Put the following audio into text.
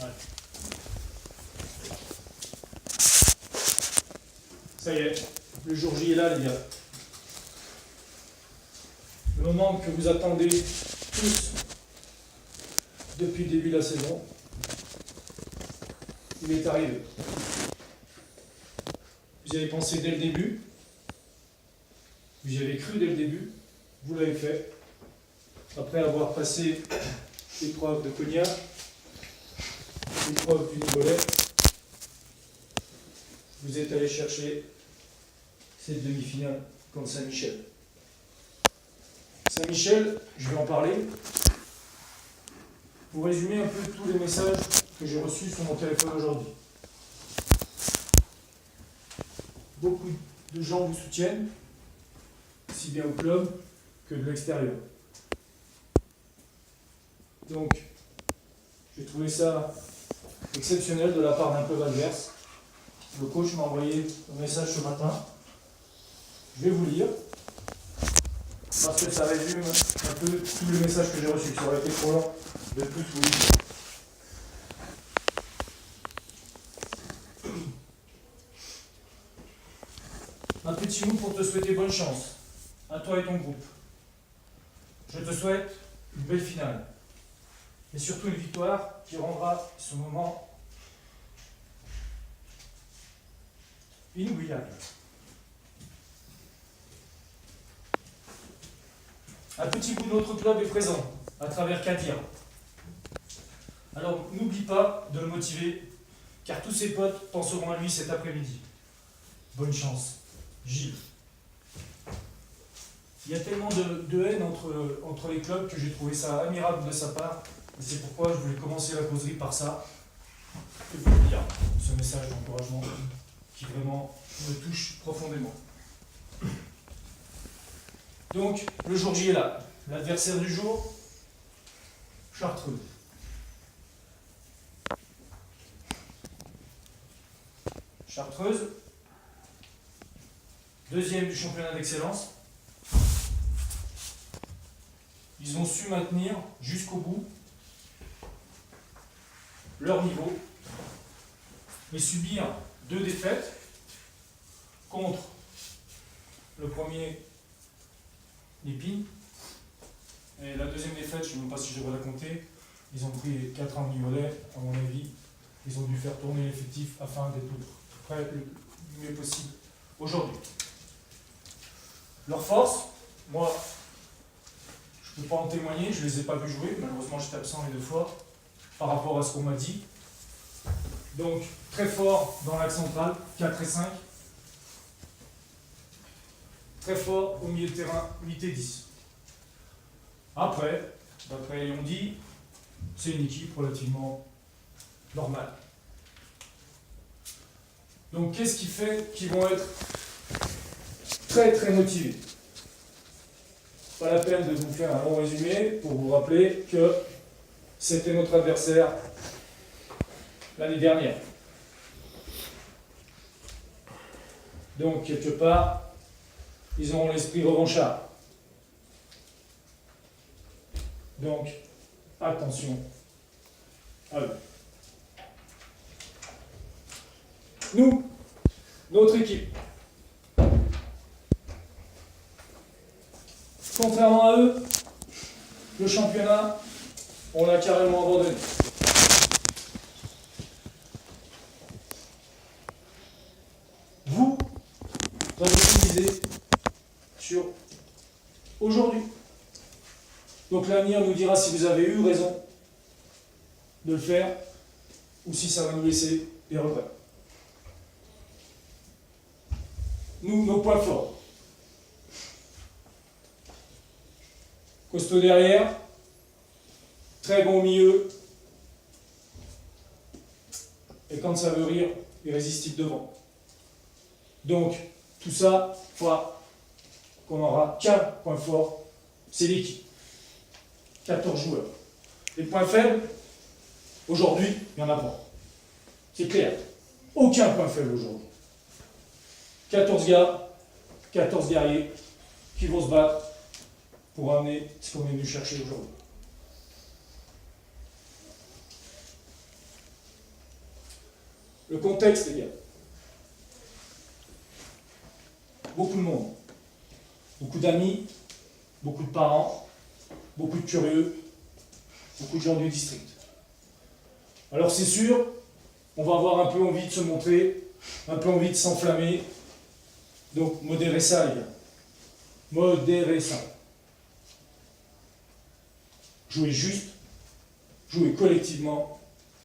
Ouais. Ça y est, le jour J est là, les gars. Le moment que vous attendez tous depuis le début de la saison, il est arrivé. Vous y avez pensé dès le début, vous y avez cru dès le début, vous l'avez fait. Après avoir passé l'épreuve de Cognac, l'épreuve du Nibolet, vous êtes allé chercher cette demi-finale contre Saint-Michel. Saint-Michel, je vais en parler. Pour résumer un peu tous les messages que j'ai reçus sur mon téléphone aujourd'hui. Beaucoup de gens vous soutiennent, aussi bien au club que de l'extérieur. Donc, j'ai trouvé ça exceptionnel de la part d'un club adverse. Le coach m'a envoyé un message ce matin. Je vais vous lire, parce que ça résume un peu tous les messages que j'ai reçus. Ça aurait été trop long de tous vous lire. Un petit mot pour te souhaiter bonne chance, à toi et ton groupe. Je te souhaite une belle finale, et surtout une victoire qui rendra ce moment inoubliable. Un petit bout de notre club est présent, à travers Kadir. Alors n'oublie pas de le motiver, car tous ses potes penseront à lui cet après-midi. Bonne chance, Gilles. Il y a tellement de haine entre les clubs que j'ai trouvé ça admirable de sa part. Et c'est pourquoi je voulais commencer la causerie par ça. Et vous dire ce message d'encouragement qui vraiment me touche profondément. Donc, le jour J est là. L'adversaire du jour, Chartreux. Chartreuse, deuxième du championnat d'excellence. Ils ont su maintenir jusqu'au bout leur niveau, mais subir 2 défaites contre le premier Lépine. Et la deuxième défaite, je ne sais même pas si je vais la compter, ils ont pris 4 ans au Nibolet, à mon avis. Ils ont dû faire tourner l'effectif afin d'être prêts le mieux possible aujourd'hui. Leur force, moi, je ne peux pas en témoigner, je ne les ai pas vus jouer, malheureusement j'étais absent les 2 fois, par rapport à ce qu'on m'a dit. Donc, très fort dans l'axe central, 4 et 5. Très fort au milieu de terrain, 8 et 10. Après, d'après on dit, c'est une équipe relativement normale. Donc, qu'est-ce qui fait qu'ils vont être très très motivés? Pas la peine de vous faire un long résumé pour vous rappeler que c'était notre adversaire l'année dernière. Donc, quelque part, ils auront l'esprit revanchard. Donc, attention à eux. Nous, notre équipe, contrairement à eux, le championnat, on l'a carrément abandonné. Vous, vous misez sur aujourd'hui. Donc l'avenir nous dira si vous avez eu raison de le faire ou si ça va nous laisser des regrets. Nous, nos points forts. Costaud derrière, très bon au milieu, et quand ça veut rire, irrésistible devant. Donc, tout ça, qu'on n'aura qu'un point fort, c'est l'équipe. 14 joueurs. Les points faibles, aujourd'hui, il n'y en a pas. C'est clair. Aucun point faible aujourd'hui. 14 gars, 14 guerriers qui vont se battre pour amener ce qu'on est venu chercher aujourd'hui. Le contexte, les gars. Beaucoup de monde. Beaucoup d'amis, beaucoup de parents, beaucoup de curieux, beaucoup de gens du district. Alors c'est sûr, on va avoir un peu envie de se montrer, un peu envie de s'enflammer. Donc modérez ça, les gars. Modérez ça. Jouez juste, jouez collectivement,